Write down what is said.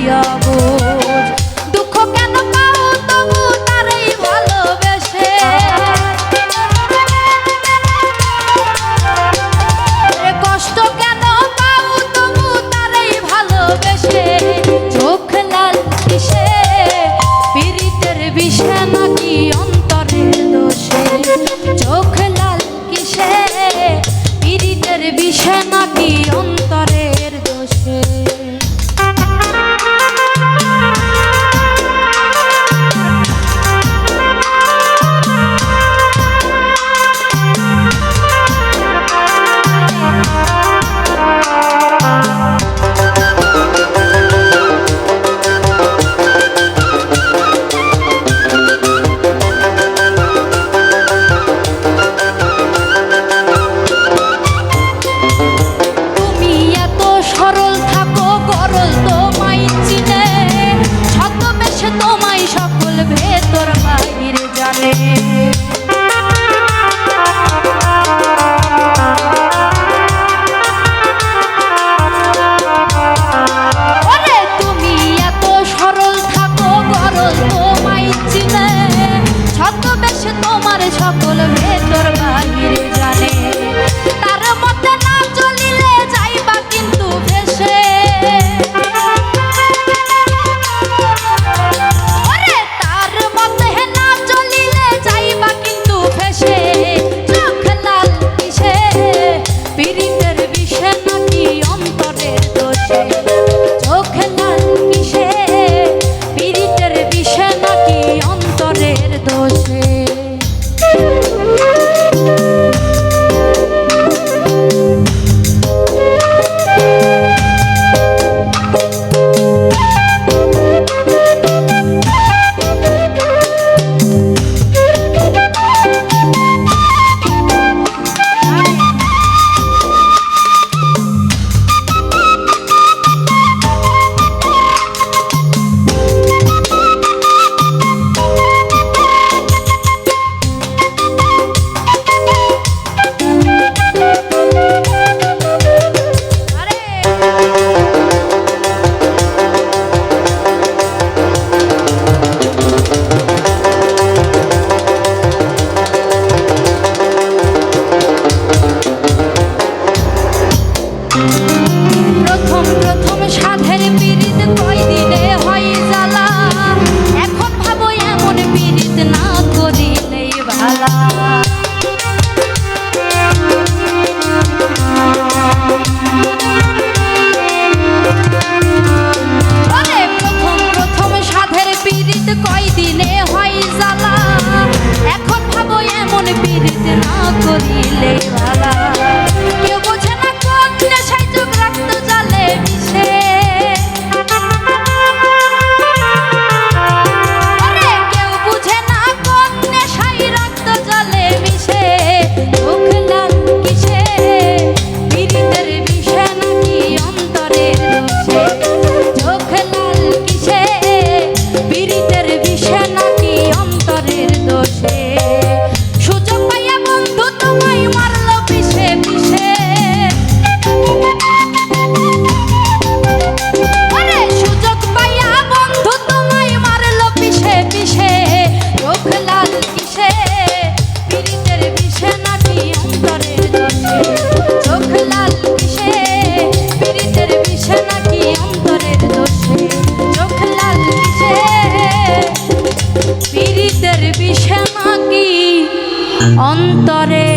লইয়া বোঝ দুঃখ কেন পাও তবু তারই ভালোবেসে কষ্ট কেন পাও তবু তারই ভালোবেসে চোখ লাল কিসে পীড়িতের বিষে নাকি অন্তরের দোষে চোখ লাল কিসে পীড়িতের বিষে নাকি অন্তরের দোষে সকল ভেতর বাহিরে জানে তার মতে না চলিলে যাইবা কিন্তু ভেসে ওরে তার মতে না চলিলে যাইবা কিন্তু ভেসে চোখ লাল কিসে পীড়িতের বিষে নাকি অন্তরের দোষে চোখ লাল কিসে পীড়িতের বিষে নাকি অন্তরের দোষে প্রথম সাধের পীড়িত কয়দিনে হয় জ্বালা এখন ভাবো এমন পীড়িত না করিলেই ভালা প্রথম সাধের পীড়িত কয়দিনে হয় জ্বালা এখন ভাবো এমন পীড়িত না করিলেই ভালা কেউ বোঝে না কোন নেশায় চোখ রাখতো জালে মিশে কেউ বুঝে না কোন নেশায় রাখতো জালে মিশে চোখ লাল কিসে পীড়িতের বিষে নাকি অন্তরের দোষে চোখ লাল কিসে পীড়িতের বিষে নাকি অন্তরের দোষে সুযোগ পাইয়া বন্ধু তোমায় মারলো পিছে পিছে সুযোগ পাইয়া বন্ধু তোমায় মারলো পিছে পিছে চোখ লাল কিসে পীড়িতের বিষে নাকি অন্তরের দোষে চোখ লাল কিসে পীড়িতের বিষে নাকি অন্তরের দোষে চোখ লাল কিসে পীড়িতের বিষে নাকি অন্তরে